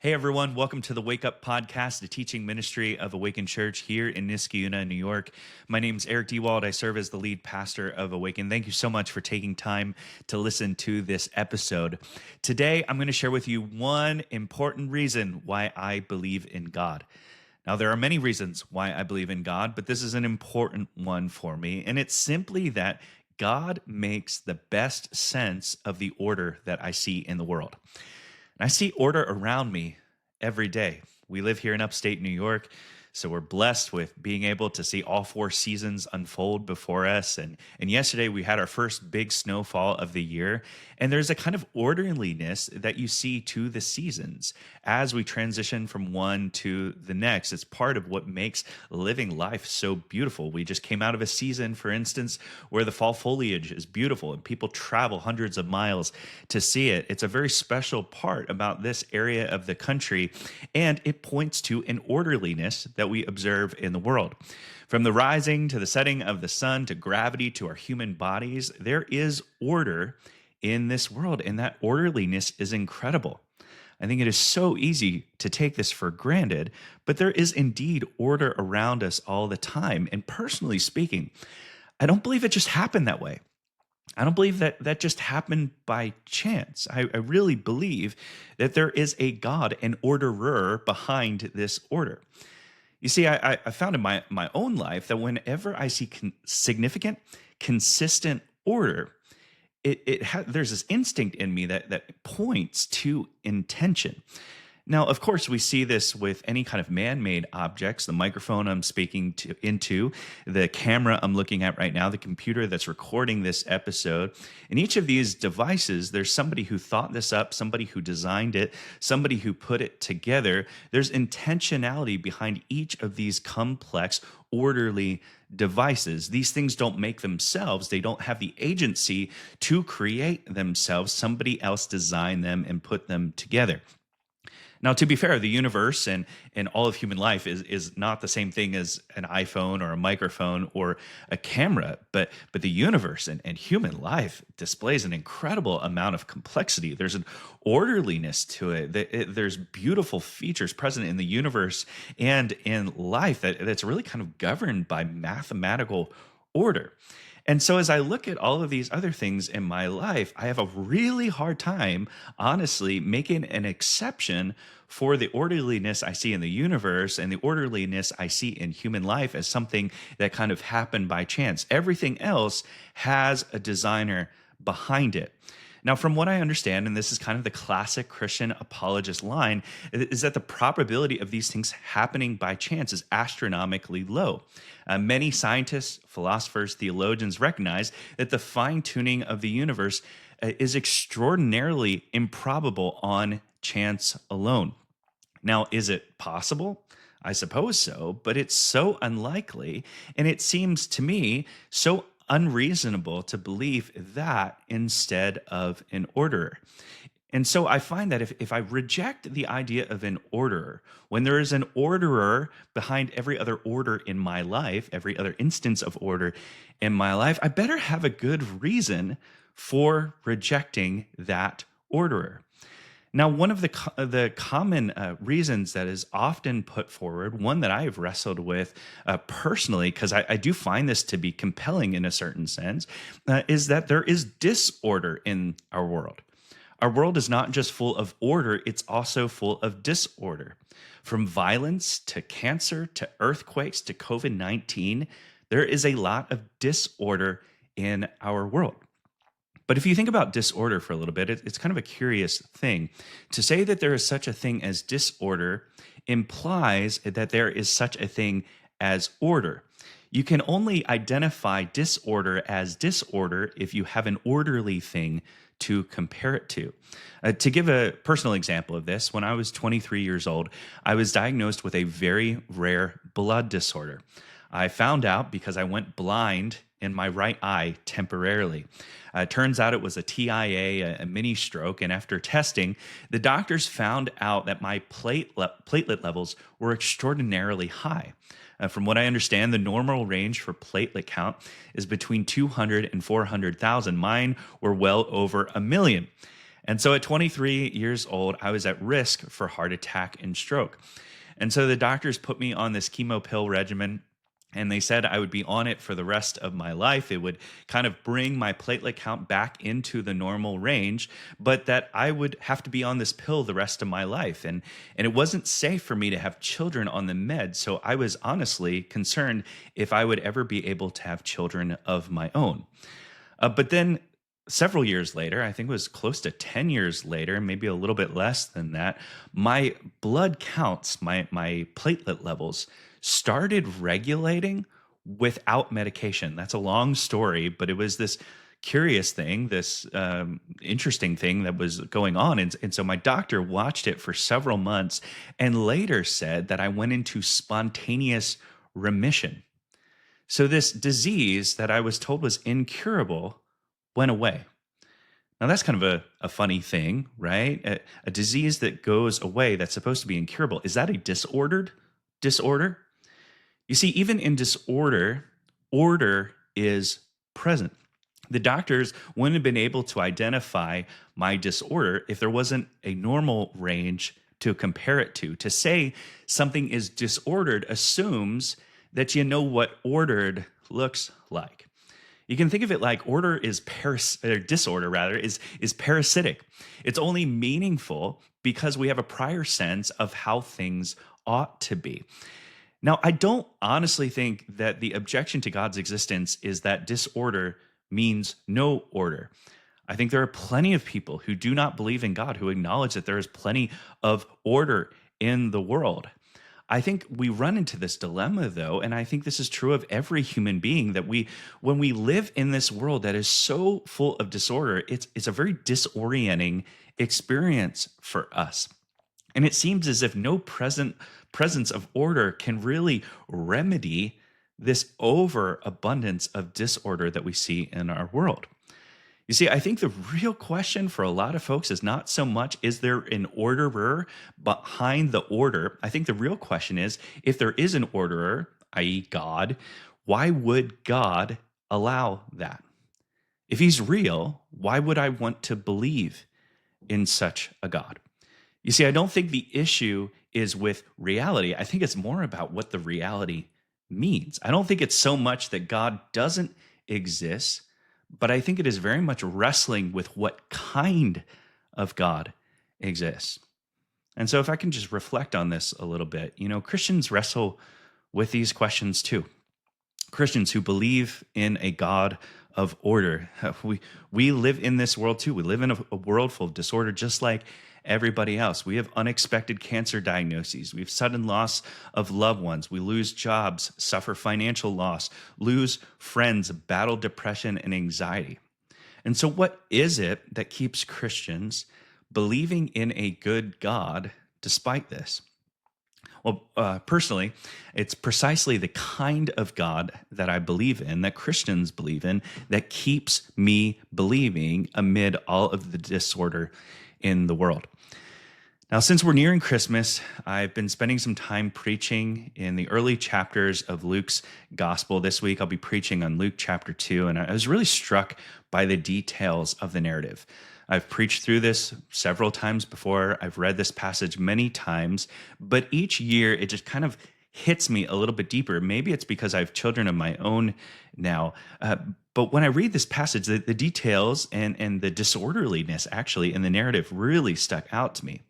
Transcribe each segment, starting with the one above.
Hey everyone, welcome to the Wake Up Podcast, the teaching ministry of Awaken Church here in Niskayuna, New York. My name is Eric Diewald. I serve as the lead pastor of Awaken. Thank you so much for taking time to listen to this episode. Today, I'm going to share with you one important reason why I believe in God. Now, there are many reasons why I believe in God, but this is an important one for me, and it's simply that God makes the best sense of the order that I see in the world. And I see order around me every day. We live here in upstate New York, so we're blessed with being able to see all four seasons unfold before us. And yesterday we had our first big snowfall of the year. And there's a kind of orderliness that you see to the seasons as we transition from one to the next. It's part of what makes living life so beautiful. We just came out of a season, for instance, where the fall foliage is beautiful and people travel hundreds of miles to see it. It's a very special part about this area of the country, and it points to an orderliness that we observe in the world. From the rising to the setting of the sun to gravity to our human bodies, there is order in this world, and that orderliness is incredible. I think it is so easy to take this for granted, but there is indeed order around us all the time. And personally speaking, I don't believe it just happened that way. I don't believe that that just happened by chance. I really believe that there is a God, an orderer behind this order. You see, I found in my own life that whenever I see significant, consistent order, there's this instinct in me that points to intention. Now, of course, we see this with any kind of man-made objects, the microphone I'm speaking into, the camera I'm looking at right now, the computer that's recording this episode. In each of these devices, there's somebody who thought this up, somebody who designed it, somebody who put it together. There's intentionality behind each of these complex, orderly devices. These things don't make themselves. They don't have the agency to create themselves. Somebody else designed them and put them together. Now, to be fair, the universe and all of human life is not the same thing as an iPhone or a microphone or a camera, but the universe and human life displays an incredible amount of complexity. There's an orderliness to it. There's beautiful features present in the universe and in life that's really kind of governed by mathematical order. And so as I look at all of these other things in my life, I have a really hard time, honestly, making an exception for the orderliness I see in the universe and the orderliness I see in human life as something that kind of happened by chance. Everything else has a designer behind it. Now, from what I understand, and this is kind of the classic Christian apologist line, is that the probability of these things happening by chance is astronomically low. Many scientists, philosophers, theologians recognize that the fine-tuning of the universe is extraordinarily improbable on chance alone. Now, is it possible? I suppose so, but it's so unlikely, and it seems to me so unreasonable to believe that instead of an orderer. And so I find that if I reject the idea of an orderer, when there is an orderer behind every other order in my life, every other instance of order in my life, I better have a good reason for rejecting that orderer. Now, one of the common reasons that is often put forward, one that I have wrestled with personally, because I do find this to be compelling in a certain sense, is that there is disorder in our world. Our world is not just full of order, it's also full of disorder. From violence to cancer to earthquakes to COVID-19, there is a lot of disorder in our world. But if you think about disorder for a little bit, it's kind of a curious thing. To say that there is such a thing as disorder implies that there is such a thing as order. You can only identify disorder as disorder if you have an orderly thing to compare it to. To give a personal example of this, when I was 23 years old, I was diagnosed with a very rare blood disorder. I found out because I went blind in my right eye temporarily. Turns out it was a TIA, a mini stroke, and after testing, the doctors found out that my platelet levels were extraordinarily high. From what I understand, the normal range for platelet count is between 200 and 400,000. Mine were well over a million. And so at 23 years old, I was at risk for heart attack and stroke. And so the doctors put me on this chemo pill regimen. And they said I would be on it for the rest of my life. It would kind of bring my platelet count back into the normal range, but that I would have to be on this pill the rest of my life. And it wasn't safe for me to have children on the med. So I was honestly concerned if I would ever be able to have children of my own. But then several years later, I think it was close to 10 years later, maybe a little bit less than that, my blood counts, my platelet levels started regulating without medication. That's a long story, but it was this curious thing, this interesting thing that was going on. And so my doctor watched it for several months and later said that I went into spontaneous remission. So this disease that I was told was incurable went away. Now, that's kind of a funny thing, right? A disease that goes away that's supposed to be incurable. Is that a disordered disorder? You see, even in disorder, order is present. The doctors wouldn't have been able to identify my disorder if there wasn't a normal range to compare it to. To say something is disordered assumes that you know what ordered looks like. You can think of it like order is disorder rather is parasitic. It's only meaningful because we have a prior sense of how things ought to be. Now, I don't honestly think that the objection to God's existence is that disorder means no order. I think there are plenty of people who do not believe in God who acknowledge that there is plenty of order in the world. I think we run into this dilemma, though, and I think this is true of every human being, that when we live in this world that is so full of disorder, it's a very disorienting experience for us. And it seems as if no presence of order can really remedy this overabundance of disorder that we see in our world. You see, I think the real question for a lot of folks is not so much, is there an orderer behind the order? I think the real question is, if there is an orderer, i.e. God, why would God allow that? If he's real, why would I want to believe in such a God? You see, I don't think the issue is with reality. I think it's more about what the reality means. I don't think it's so much that God doesn't exist, but I think it is very much wrestling with what kind of God exists. And so if I can just reflect on this a little bit, Christians wrestle with these questions too. Christians who believe in a God of order. We live in this world too. We live in a world full of disorder, just like everybody else. We have unexpected cancer diagnoses. We have sudden loss of loved ones. We lose jobs, suffer financial loss, lose friends, battle depression and anxiety. And so what is it that keeps Christians believing in a good God despite this? Well, personally, it's precisely the kind of God that I believe in, that Christians believe in, that keeps me believing amid all of the disorder in the world. Now, since we're nearing Christmas, I've been spending some time preaching in the early chapters of Luke's gospel. This week, I'll be preaching on Luke chapter 2, and I was really struck by the details of the narrative. I've preached through this several times before. I've read this passage many times, but each year it just kind of hits me a little bit deeper. Maybe it's because I have children of my own now. But when I read this passage, the details and the disorderliness actually in the narrative really stuck out to me.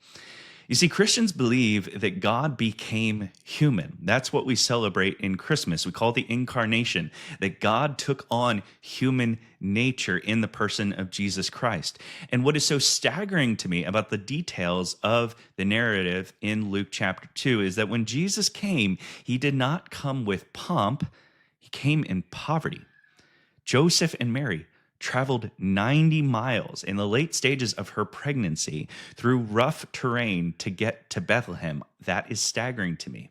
You see, Christians believe that God became human. That's what we celebrate in Christmas. We call it the incarnation, that God took on human nature in the person of Jesus Christ. And what is so staggering to me about the details of the narrative in Luke chapter 2 is that when Jesus came, he did not come with pomp, he came in poverty. Joseph and Mary traveled 90 miles in the late stages of her pregnancy through rough terrain to get to Bethlehem. That is staggering to me.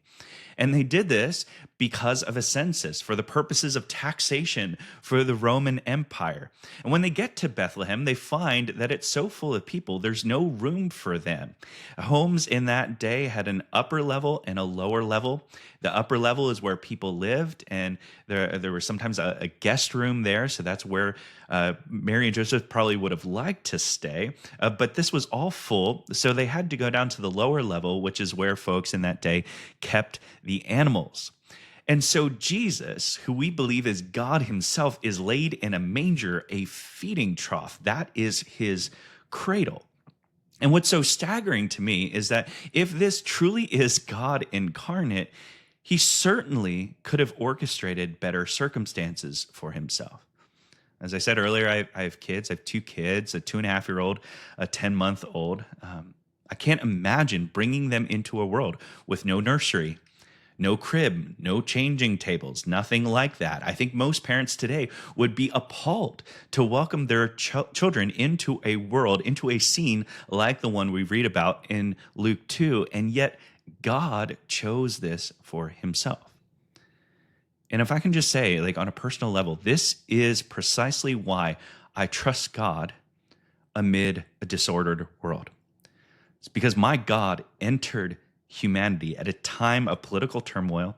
And they did this because of a census, for the purposes of taxation for the Roman Empire. And when they get to Bethlehem, they find that it's so full of people, there's no room for them. Homes in that day had an upper level and a lower level. The upper level is where people lived, and there was sometimes a guest room there, so that's where Mary and Joseph probably would have liked to stay. But this was all full, so they had to go down to the lower level, which is where folks in that day kept the animals. And so Jesus, who we believe is God himself, is laid in a manger, a feeding trough. That is his cradle. And what's so staggering to me is that if this truly is God incarnate, he certainly could have orchestrated better circumstances for himself. As I said earlier, I have kids. I have two kids, a 2.5-year-old, a 10-month-old. I can't imagine bringing them into a world with no nursery, no crib, no changing tables, nothing like that. I think most parents today would be appalled to welcome their children into a world, into a scene like the one we read about in Luke 2, and yet God chose this for himself. And if I can just say, like on a personal level, this is precisely why I trust God amid a disordered world. It's because my God entered humanity at a time of political turmoil.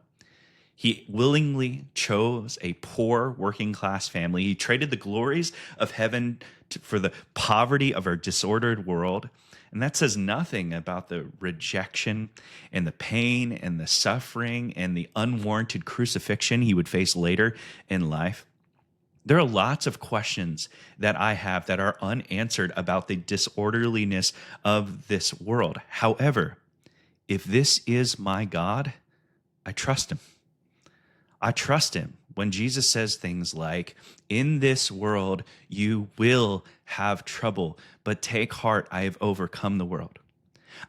He willingly chose a poor working class family. He traded the glories of heaven for the poverty of our disordered world. And that says nothing about the rejection and the pain and the suffering and the unwarranted crucifixion he would face later in life. There are lots of questions that I have that are unanswered about the disorderliness of this world. However, if this is my God, I trust him. I trust him when Jesus says things like, in this world, you will have trouble, but take heart, I have overcome the world.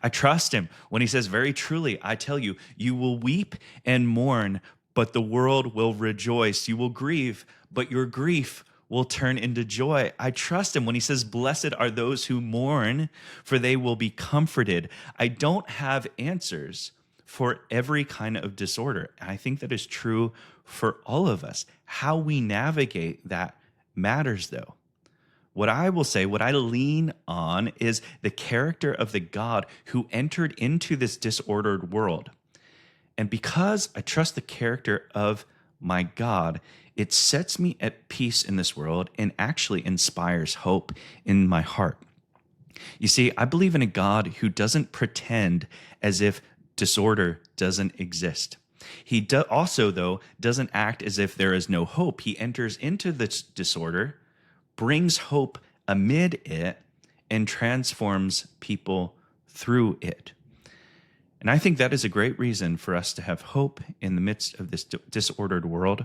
I trust him when he says, very truly, I tell you, you will weep and mourn, but the world will rejoice. You will grieve, but your grief will turn into joy. I trust him when he says, blessed are those who mourn, for they will be comforted. I don't have answers for every kind of disorder. And I think that is true for all of us. How we navigate that matters, though. What I will say, what I lean on is the character of the God who entered into this disordered world. And because I trust the character of my God, it sets me at peace in this world and actually inspires hope in my heart. You see, I believe in a God who doesn't pretend as if disorder doesn't exist. He also, though, doesn't act as if there is no hope. He enters into this disorder, brings hope amid it, and transforms people through it. And I think that is a great reason for us to have hope in the midst of this disordered world.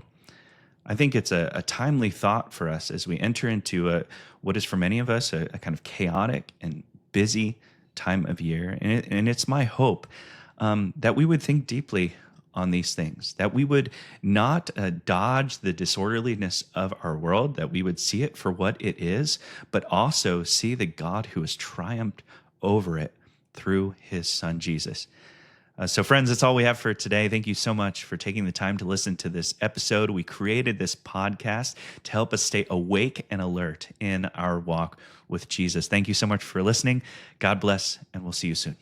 I think it's a timely thought for us as we enter into what is for many of us a kind of chaotic and busy time of year. And it's my hope that we would think deeply on these things, that we would not dodge the disorderliness of our world, that we would see it for what it is, but also see the God who has triumphed over it through his son, Jesus. So friends, that's all we have for today. Thank you so much for taking the time to listen to this episode. We created this podcast to help us stay awake and alert in our walk with Jesus. Thank you so much for listening. God bless, and we'll see you soon.